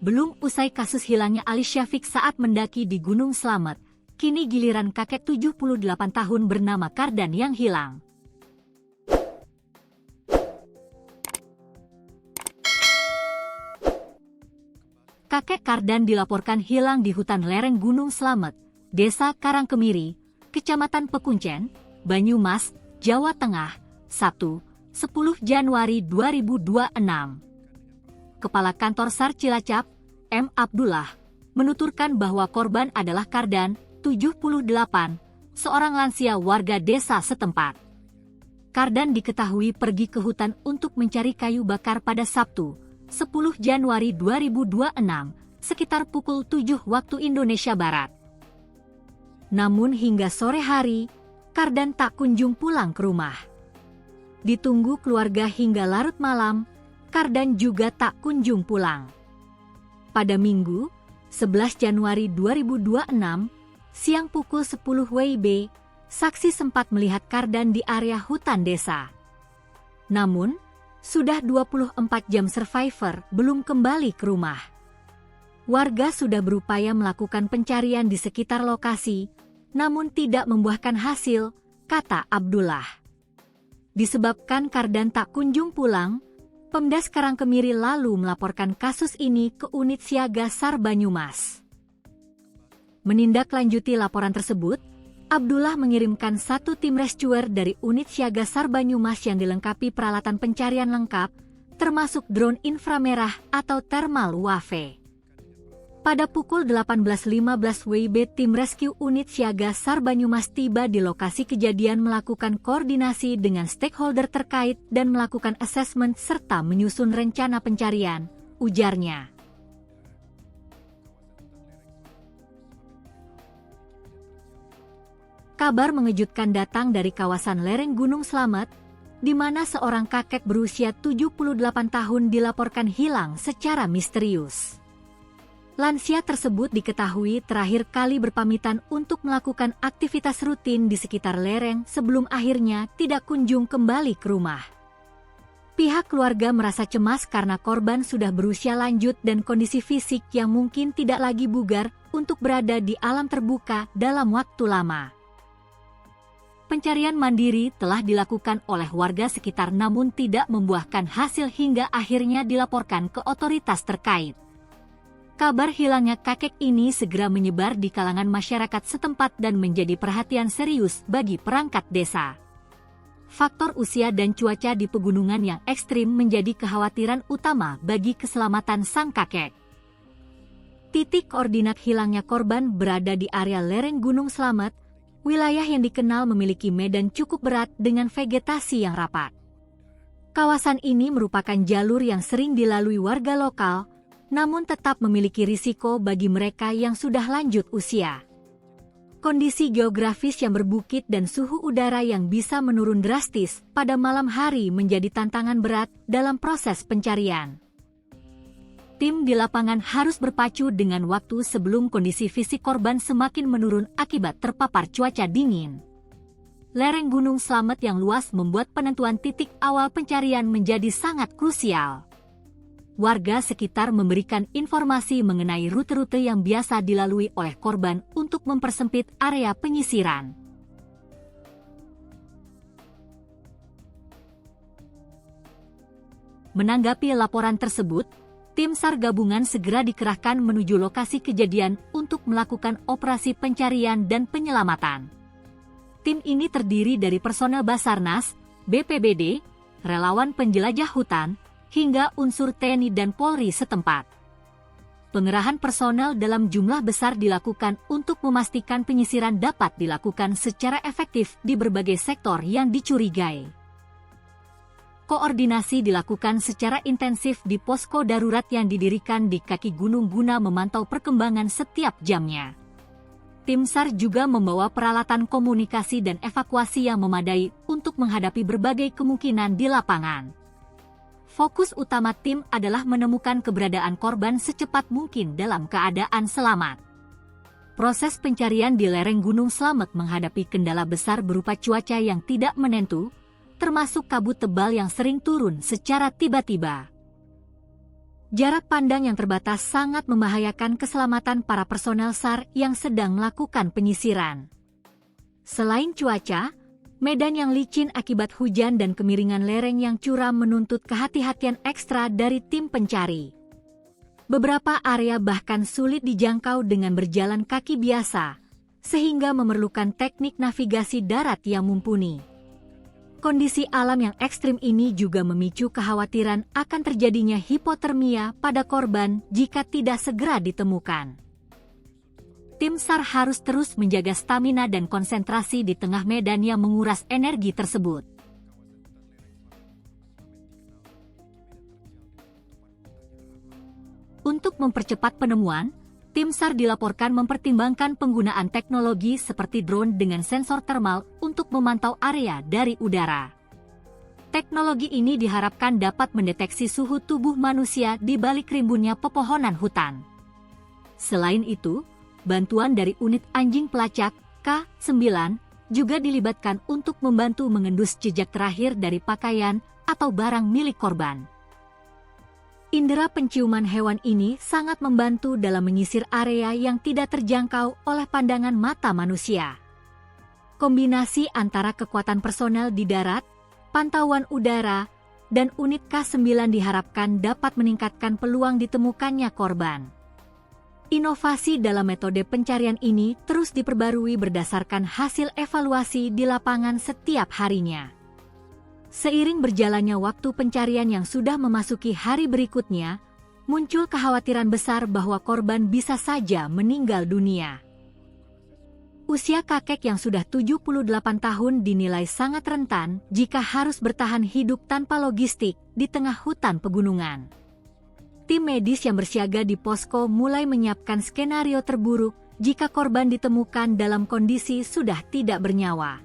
Belum usai kasus hilangnya Ali Syafiq saat mendaki di Gunung Slamet, kini giliran kakek 78 tahun bernama Kardan yang hilang. Kakek Kardan dilaporkan hilang di hutan lereng Gunung Slamet, Desa Karangkemiri, Kecamatan Pekuncen, Banyumas, Jawa Tengah, Sabtu, 10 Januari 2026. Kepala Kantor SAR Cilacap, M. Abdullah, menuturkan bahwa korban adalah Kardan, 78, seorang lansia warga desa setempat. Kardan diketahui pergi ke hutan untuk mencari kayu bakar pada Sabtu, 10 Januari 2026, sekitar pukul 7 waktu Indonesia Barat. Namun hingga sore hari, Kardan tak kunjung pulang ke rumah. Ditunggu keluarga hingga larut malam, Kardan juga tak kunjung pulang. Pada Minggu, 11 Januari 2026, siang pukul 10 WIB, saksi sempat melihat Kardan di area hutan desa. Namun, sudah 24 jam survivor belum kembali ke rumah. Warga sudah berupaya melakukan pencarian di sekitar lokasi, namun tidak membuahkan hasil, kata Abdullah. Disebabkan Kardan tak kunjung pulang, Pemdas Karangkemiri lalu melaporkan kasus ini ke Unit Siaga SAR Banyumas. Menindaklanjuti laporan tersebut, Abdullah mengirimkan satu tim rescuer dari Unit Siaga SAR Banyumas yang dilengkapi peralatan pencarian lengkap, termasuk drone inframerah atau thermal UAV. Pada pukul 18.15 WIB, tim rescue Unit Siaga SAR Banyumas tiba di lokasi kejadian melakukan koordinasi dengan stakeholder terkait dan melakukan asesmen serta menyusun rencana pencarian, ujarnya. Kabar mengejutkan datang dari kawasan lereng Gunung Slamet, di mana seorang kakek berusia 78 tahun dilaporkan hilang secara misterius. Lansia tersebut diketahui terakhir kali berpamitan untuk melakukan aktivitas rutin di sekitar lereng sebelum akhirnya tidak kunjung kembali ke rumah. Pihak keluarga merasa cemas karena korban sudah berusia lanjut dan kondisi fisik yang mungkin tidak lagi bugar untuk berada di alam terbuka dalam waktu lama. Pencarian mandiri telah dilakukan oleh warga sekitar namun tidak membuahkan hasil hingga akhirnya dilaporkan ke otoritas terkait. Kabar hilangnya kakek ini segera menyebar di kalangan masyarakat setempat dan menjadi perhatian serius bagi perangkat desa. Faktor usia dan cuaca di pegunungan yang ekstrim menjadi kekhawatiran utama bagi keselamatan sang kakek. Titik koordinat hilangnya korban berada di area lereng Gunung Slamet, wilayah yang dikenal memiliki medan cukup berat dengan vegetasi yang rapat. Kawasan ini merupakan jalur yang sering dilalui warga lokal, namun tetap memiliki risiko bagi mereka yang sudah lanjut usia. Kondisi geografis yang berbukit dan suhu udara yang bisa menurun drastis pada malam hari menjadi tantangan berat dalam proses pencarian. Tim di lapangan harus berpacu dengan waktu sebelum kondisi fisik korban semakin menurun akibat terpapar cuaca dingin. Lereng Gunung Slamet yang luas membuat penentuan titik awal pencarian menjadi sangat krusial. Warga sekitar memberikan informasi mengenai rute-rute yang biasa dilalui oleh korban untuk mempersempit area penyisiran. Menanggapi laporan tersebut, tim SAR gabungan segera dikerahkan menuju lokasi kejadian untuk melakukan operasi pencarian dan penyelamatan. Tim ini terdiri dari personel Basarnas, BPBD, relawan penjelajah hutan, hingga unsur TNI dan Polri setempat. Pengerahan personel dalam jumlah besar dilakukan untuk memastikan penyisiran dapat dilakukan secara efektif di berbagai sektor yang dicurigai. Koordinasi dilakukan secara intensif di posko darurat yang didirikan di kaki gunung guna memantau perkembangan setiap jamnya. Tim SAR juga membawa peralatan komunikasi dan evakuasi yang memadai untuk menghadapi berbagai kemungkinan di lapangan. Fokus utama tim adalah menemukan keberadaan korban secepat mungkin dalam keadaan selamat. Proses pencarian di lereng Gunung Slamet menghadapi kendala besar berupa cuaca yang tidak menentu, termasuk kabut tebal yang sering turun secara tiba-tiba. Jarak pandang yang terbatas sangat membahayakan keselamatan para personel SAR yang sedang melakukan penyisiran. Selain cuaca, medan yang licin akibat hujan dan kemiringan lereng yang curam menuntut kehati-hatian ekstra dari tim pencari. Beberapa area bahkan sulit dijangkau dengan berjalan kaki biasa, sehingga memerlukan teknik navigasi darat yang mumpuni. Kondisi alam yang ekstrim ini juga memicu kekhawatiran akan terjadinya hipotermia pada korban jika tidak segera ditemukan. Tim SAR harus terus menjaga stamina dan konsentrasi di tengah medan yang menguras energi tersebut. Untuk mempercepat penemuan, tim SAR dilaporkan mempertimbangkan penggunaan teknologi seperti drone dengan sensor termal untuk memantau area dari udara. Teknologi ini diharapkan dapat mendeteksi suhu tubuh manusia di balik rimbunnya pepohonan hutan. Selain itu, bantuan dari unit anjing pelacak K9 juga dilibatkan untuk membantu mengendus jejak terakhir dari pakaian atau barang milik korban. Indera penciuman hewan ini sangat membantu dalam menyisir area yang tidak terjangkau oleh pandangan mata manusia. Kombinasi antara kekuatan personel di darat, pantauan udara, dan unit K9 diharapkan dapat meningkatkan peluang ditemukannya korban. Inovasi dalam metode pencarian ini terus diperbarui berdasarkan hasil evaluasi di lapangan setiap harinya. Seiring berjalannya waktu pencarian yang sudah memasuki hari berikutnya, muncul kekhawatiran besar bahwa korban bisa saja meninggal dunia. Usia kakek yang sudah 78 tahun dinilai sangat rentan jika harus bertahan hidup tanpa logistik di tengah hutan pegunungan. Tim medis yang bersiaga di posko mulai menyiapkan skenario terburuk jika korban ditemukan dalam kondisi sudah tidak bernyawa.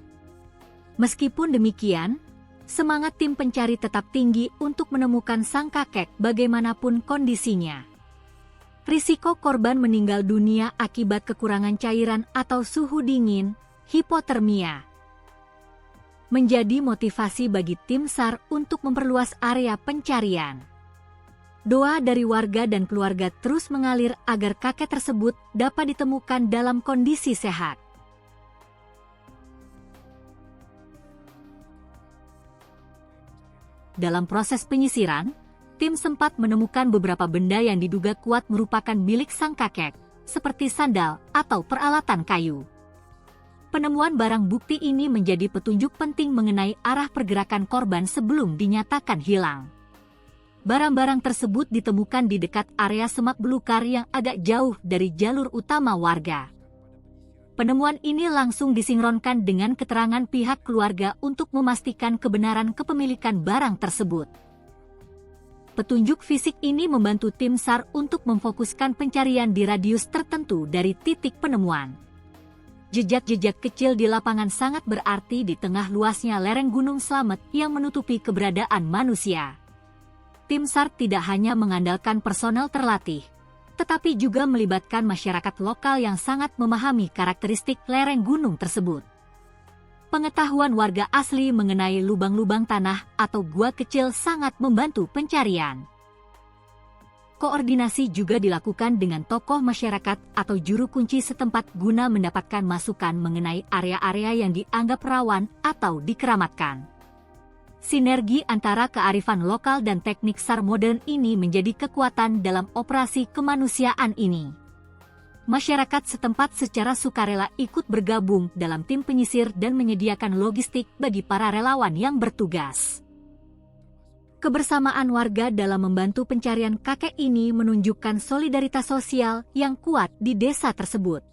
Meskipun demikian, semangat tim pencari tetap tinggi untuk menemukan sang kakek bagaimanapun kondisinya. Risiko korban meninggal dunia akibat kekurangan cairan atau suhu dingin, hipotermia, menjadi motivasi bagi tim SAR untuk memperluas area pencarian. Doa dari warga dan keluarga terus mengalir agar kakek tersebut dapat ditemukan dalam kondisi sehat. Dalam proses penyisiran, tim sempat menemukan beberapa benda yang diduga kuat merupakan milik sang kakek, seperti sandal atau peralatan kayu. Penemuan barang bukti ini menjadi petunjuk penting mengenai arah pergerakan korban sebelum dinyatakan hilang. Barang-barang tersebut ditemukan di dekat area semak belukar yang agak jauh dari jalur utama warga. Penemuan ini langsung disinkronkan dengan keterangan pihak keluarga untuk memastikan kebenaran kepemilikan barang tersebut. Petunjuk fisik ini membantu tim SAR untuk memfokuskan pencarian di radius tertentu dari titik penemuan. Jejak-jejak kecil di lapangan sangat berarti di tengah luasnya lereng Gunung Slamet yang menutupi keberadaan manusia. Tim SAR tidak hanya mengandalkan personel terlatih, tetapi juga melibatkan masyarakat lokal yang sangat memahami karakteristik lereng gunung tersebut. Pengetahuan warga asli mengenai lubang-lubang tanah atau gua kecil sangat membantu pencarian. Koordinasi juga dilakukan dengan tokoh masyarakat atau juru kunci setempat guna mendapatkan masukan mengenai area-area yang dianggap rawan atau dikeramatkan. Sinergi antara kearifan lokal dan teknik SAR modern ini menjadi kekuatan dalam operasi kemanusiaan ini. Masyarakat setempat secara sukarela ikut bergabung dalam tim penyisir dan menyediakan logistik bagi para relawan yang bertugas. Kebersamaan warga dalam membantu pencarian kakek ini menunjukkan solidaritas sosial yang kuat di desa tersebut.